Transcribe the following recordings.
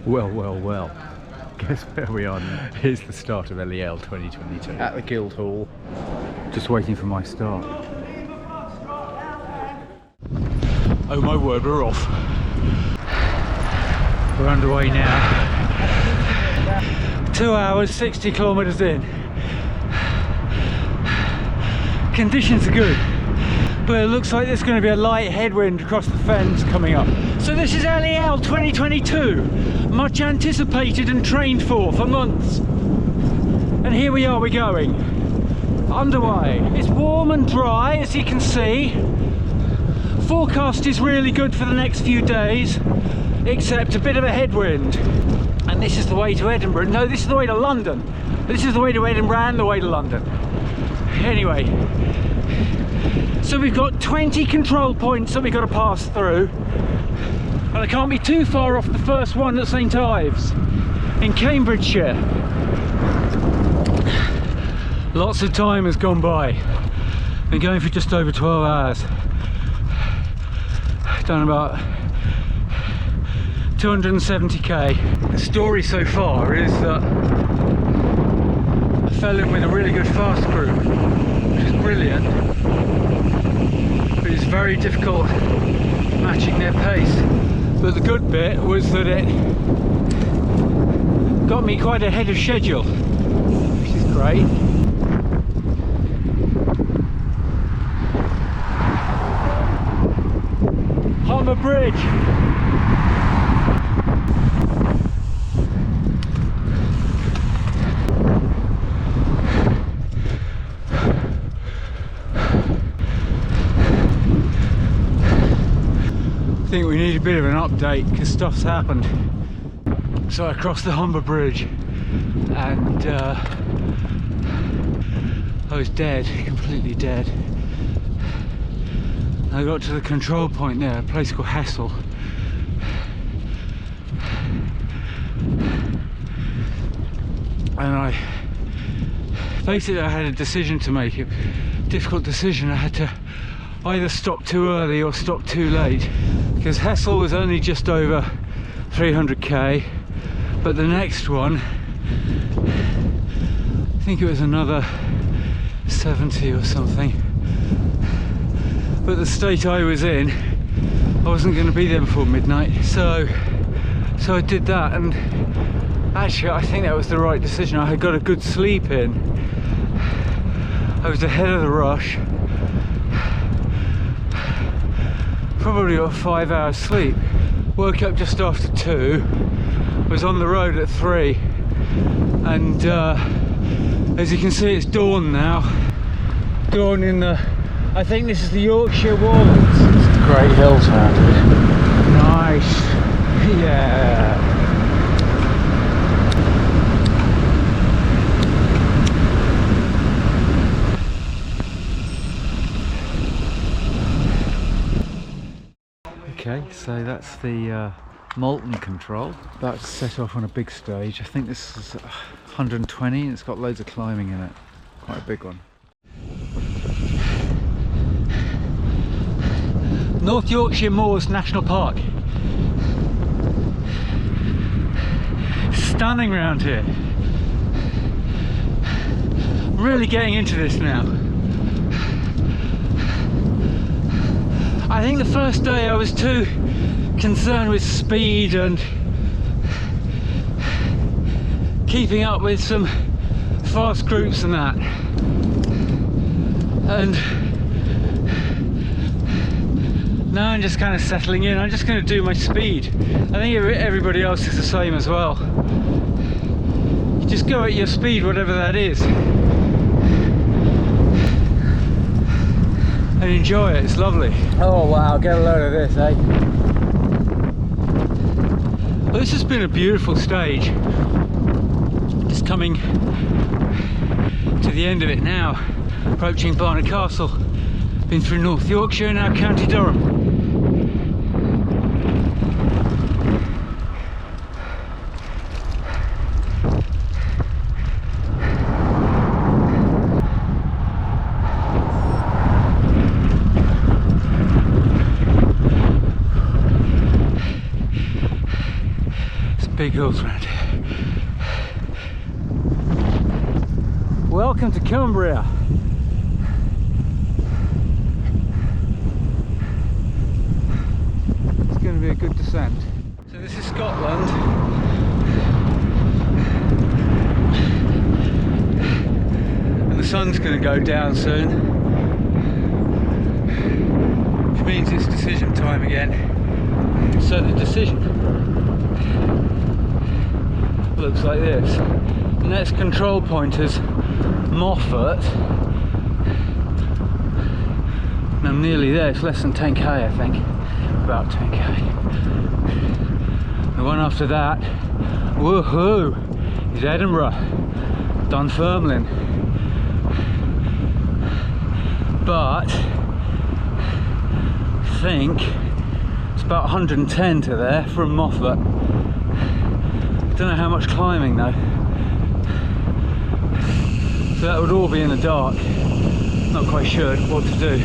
Well, well, well. Guess where we are now? Here's the start of LEL 2022. At the Guildhall. Just waiting for my start. Oh my word, we're off. We're underway now. 2 hours, 60 kilometers in. Conditions are good, but it looks like there's going to be a light headwind across the fens coming up. So this is LEL 2022, much anticipated and trained for months. And here we are, we're going. Underway. It's warm and dry, as you can see. Forecast is really good for the next few days, except a bit of a headwind. And this is the way to Edinburgh. No, this is the way to London. This is the way to Edinburgh and the way to London. Anyway, so we've got 20 control points that we've got to pass through. And I can't be too far off the first one at St Ives in Cambridgeshire. Lots of time has gone by. Been going for just over 12 hours. Done about 270k. The story so far is that I fell in with a really good fast group, which is brilliant, but it's very difficult matching their pace. But the good bit was that it got me quite ahead of schedule, which is great. Humber Bridge. I think we need a bit of an update because stuff's happened. So I crossed the Humber Bridge and I was dead, completely dead. I got to the control point there, a place called Hessel. And I had a decision to make, a difficult decision. I had to either stop too early or stop too late, because Hessel was only just over 300k, but the next one, I think it was another 70 or something. But the state I was in, I wasn't going to be there before midnight, so I did that, and actually I think that was the right decision. I had got a good sleep in. I was ahead of the rush. Probably got 5 hours sleep. Woke up just after 2, was on the road at 3, and as you can see, it's dawn now. Dawn in the, I think this is the Yorkshire Wolds. It's the great hills around here. Nice. Yeah. Okay, so that's the Molten control. That's set off on a big stage. I think this is 120 and it's got loads of climbing in it. Quite a big one. North Yorkshire Moors National Park. Stunning round here. Really getting into this now. I think the first day I was too concerned with speed and keeping up with some fast groups and that. And now I'm just kind of settling in. I'm just going to do my speed. I think everybody else is the same as well. You just go at your speed, whatever that is, and enjoy it. It's lovely. Oh wow, get a load of this, eh? Well, this has been a beautiful stage. Just coming to the end of it now, approaching Barnard Castle. Been through North Yorkshire and now County Durham. big hills around here. Welcome to Cumbria. It's going to be a good descent. So this is Scotland. And the sun's going to go down soon, which means it's decision time again. So the decision looks like this. The next control point is Moffat. And I'm nearly there. It's less than 10k, I think. About 10k. The one after that, woohoo, is Edinburgh, Dunfermline. But I think it's about 110 to there from Moffat. Don't know how much climbing though. So that would all be in the dark. Not quite sure what to do.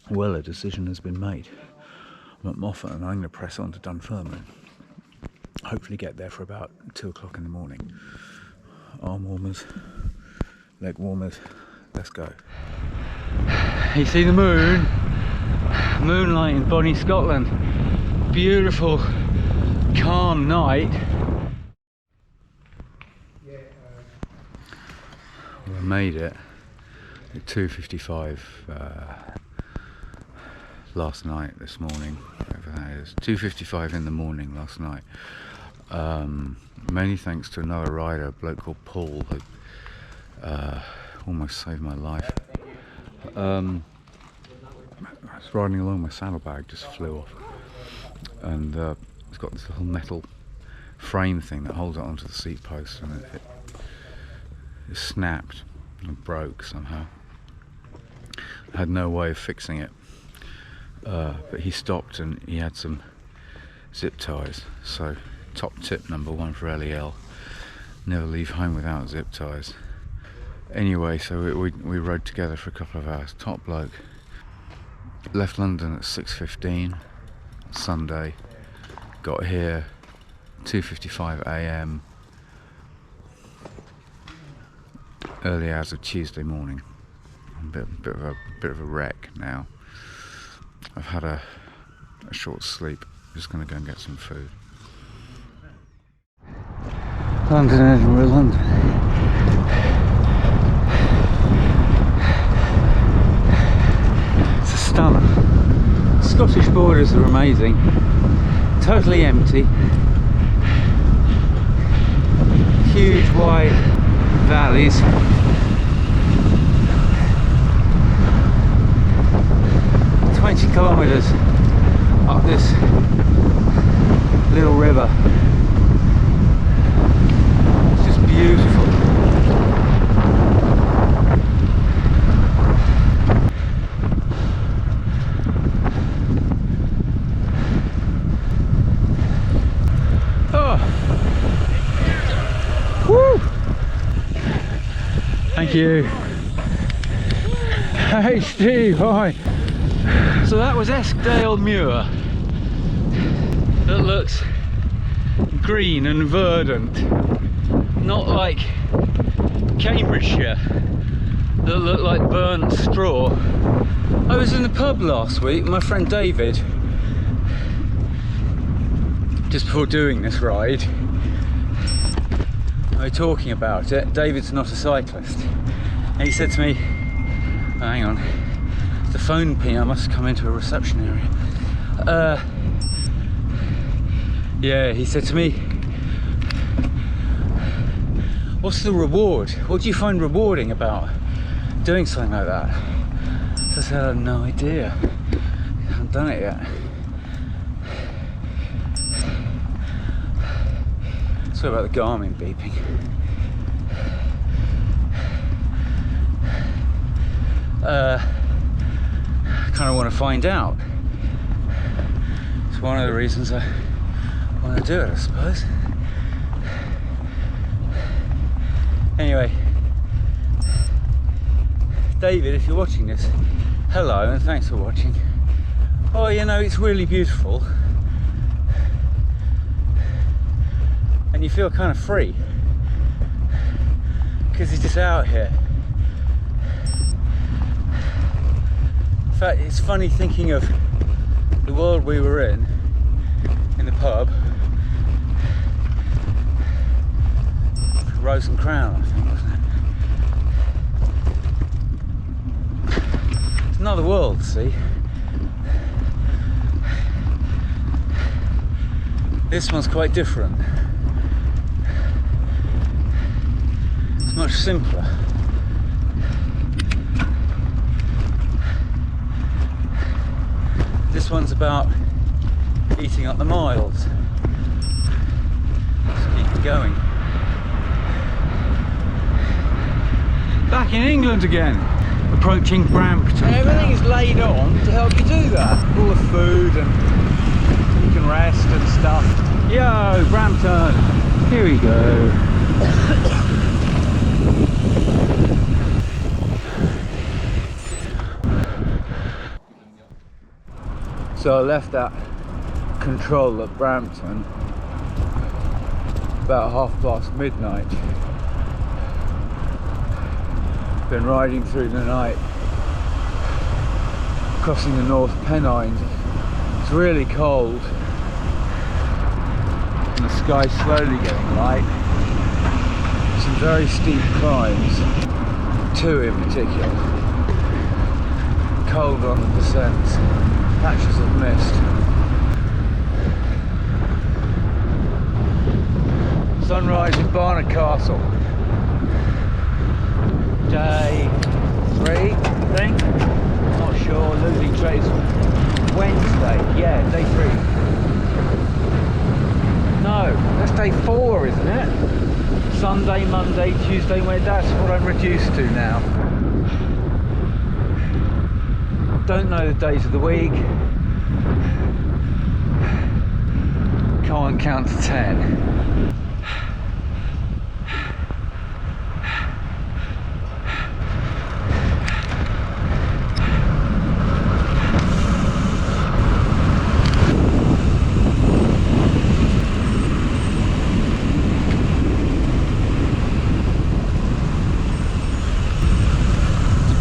Well, a decision has been made. I'm at Moffat and I'm going to press on to Dunfermline. Hopefully get there for about 2 o'clock in the morning. Arm warmers, leg warmers, let's go. You see the moon? Moonlight in Bonnie, Scotland. Beautiful, calm night. Well, I made it at 2:55 last night, this morning, whatever that is. 2:55 in the morning last night. Mainly thanks to another rider, a bloke called Paul, who almost saved my life. I was riding along, my saddlebag just flew off, and it's got this little metal frame thing that holds it onto the seat post, and it snapped and broke somehow. I had no way of fixing it, but he stopped and he had some zip ties. So top tip number 1 for LEL, never leave home without zip ties. Anyway, so we rode together for a couple of hours. Top bloke. Left London at 6:15 Sunday, got here 2:55 AM, early hours of Tuesday morning. I'm a bit of a wreck now. I've had a short sleep. I'm just going to go and get some food. London-Edinburgh-London. It's a stunner. Scottish borders are amazing. Totally empty. Huge wide valleys. Kilometres up this little river. It's just beautiful. Oh, woo! Thank you. Hey Steve, hi. So that was Eskdale Muir. That looks green and verdant, not like Cambridgeshire that looked like burnt straw. I was in the pub last week with my friend David, just before doing this ride. We were talking about it. David's not a cyclist, and he said to me, oh, hang on, the phone ping, I must come into a reception area. Yeah, he said to me, what's the reward? What do you find rewarding about doing something like that? So I said, I have no idea. I haven't done it yet. Sorry about the Garmin beeping. I kind of want to find out. It's one of the reasons I want to do it, I suppose. Anyway, David, if you're watching this, hello and thanks for watching. Oh, you know, it's really beautiful. and you feel kind of free because you're just out here. In fact, it's funny thinking of the world we were in the pub. Rose and Crown, I think, wasn't it? It's another world, see? This one's quite different. It's much simpler. This one's about eating up the miles. Just keep it going. Back in England again, approaching Brampton. And everything is laid on to help you do that. All the food and you can rest and stuff. Yo, Brampton, here we go. So I left that control at Brampton about midnight. Been riding through the night, crossing the North Pennines. It's really cold and the sky's slowly getting light. Some very steep climbs, 2 in particular. Cold on the descents, patches of mist. Sunrise in Barnard Castle. Day 3, I think. Not sure, losing trace. Wednesday, yeah, day 3. No, that's day 4, isn't it? Sunday, Monday, Tuesday, Wednesday, that's what I'm reduced to now. Don't know the days of the week. Can't count to 10.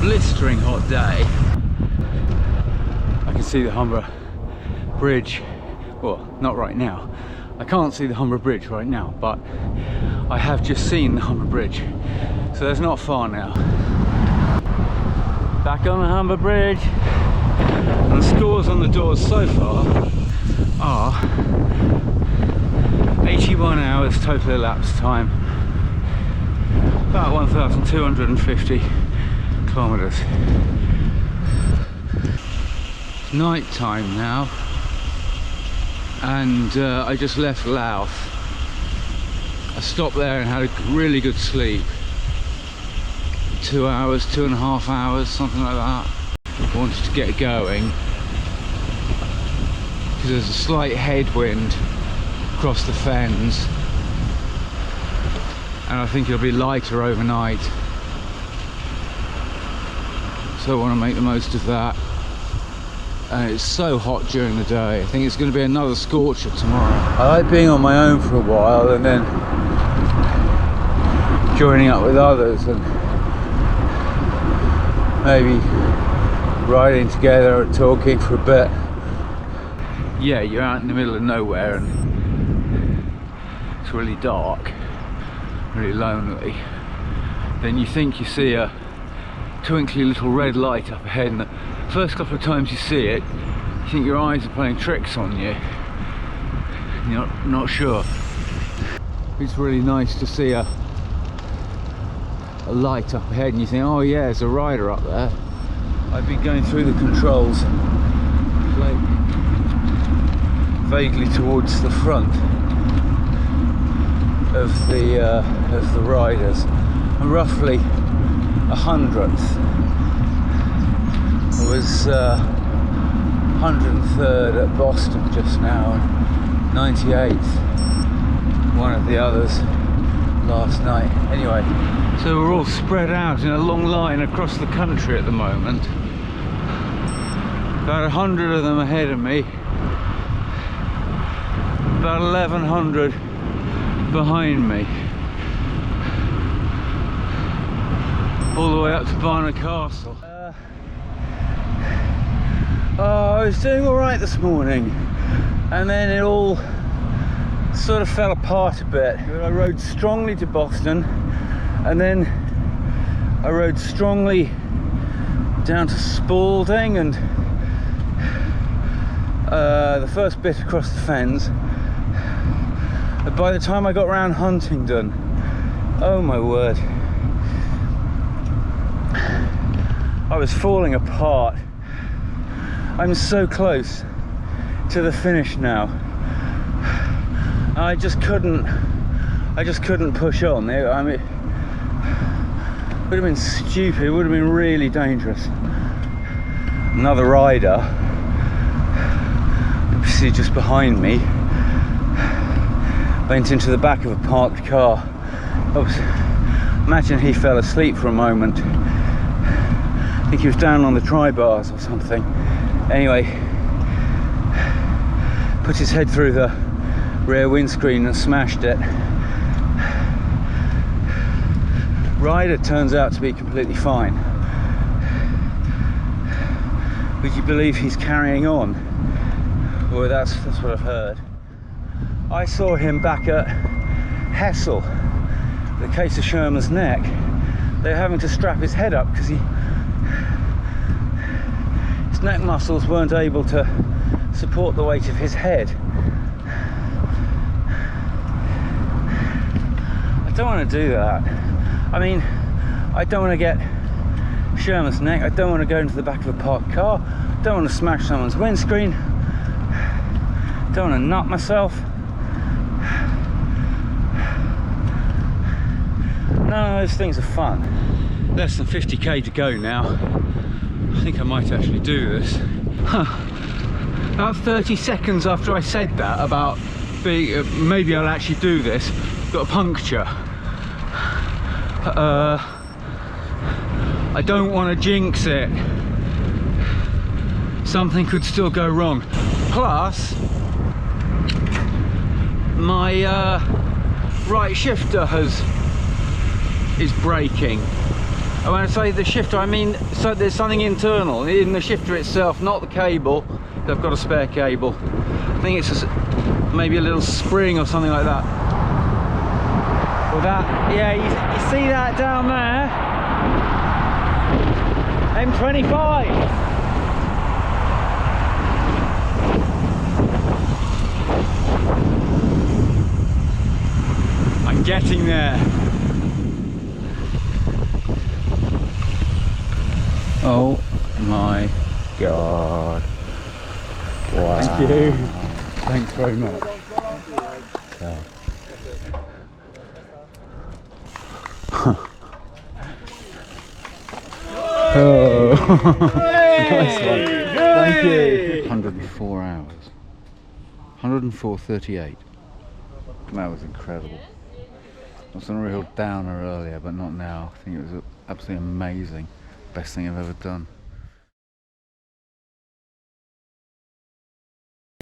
Blistering hot day. I can see the Humber Bridge. Well, not right now. I can't see the Humber Bridge right now, but I have just seen the Humber Bridge. So that's not far now. Back on the Humber Bridge. And the scores on the doors so far are 81 hours total elapsed time. About 1,250 kilometers. It's night time now, and I just left Louth. I stopped there and had a really good sleep. 2 hours, 2.5 hours, something like that. I wanted to get going because there's a slight headwind across the fens, and I think it'll be lighter overnight. So I want to make the most of that. And it's so hot during the day. I think it's going to be another scorcher tomorrow. I like being on my own for a while and then joining up with others and maybe riding together and talking for a bit. Yeah, you're out in the middle of nowhere and it's really dark, really lonely. Then you think you see a twinkly little red light up ahead, and the first couple of times you see it, you think your eyes are playing tricks on you. You're not sure. It's really nice to see a light up ahead and you think, oh yeah, there's a rider up there. I've been going through the controls like vaguely towards the front of the riders. I'm roughly 100th. I was 103rd at Boston just now, and 98th, one of the others last night. Anyway, so we're all spread out in a long line across the country at the moment. About 100 of them ahead of me. About 1,100 behind me. All the way up to Barnard Castle. I was doing alright this morning, and then it all sort of fell apart a bit. I rode strongly to Boston, and then I rode strongly down to Spalding, and the first bit across the fens. But by the time I got around Huntingdon, oh my word, I was falling apart. I'm so close to the finish now. I just couldn't push on. I mean, it would have been stupid. It would have been really dangerous. Another rider, obviously just behind me, went into the back of a parked car. Imagine he fell asleep for a moment. I think he was down on the tri-bars or something. Anyway, put his head through the rear windscreen and smashed it. Rider turns out to be completely fine. Would you believe he's carrying on? Well, that's what I've heard. I saw him back at Hessel, the case of Sherman's neck. They're having to strap his head up because his neck muscles weren't able to support the weight of his head. I don't want to do that. I mean, I don't want to get Sherman's neck. I don't want to go into the back of a parked car. I don't want to smash someone's windscreen. I don't want to nut myself. None of those things are fun. Less than 50k to go now. I think I might actually do this. About 30 seconds after I said that about being, maybe I'll actually do this, got a puncture. I don't want to jinx it. Something could still go wrong. Plus, my right shifter is braking. And when I say the shifter, I mean so there's something internal in the shifter itself, not the cable. I've got a spare cable. I think it's just maybe a little spring or something like that. Well, that, yeah, you see that down there? M25. I'm getting there. Oh my god. Wow. Thank you. Thanks very much. Yeah. Oh. Nice one. Thank you. 104 hours. 104.38. That was incredible. I was on a real downer earlier, but not now. I think it was absolutely amazing. Best thing I've ever done.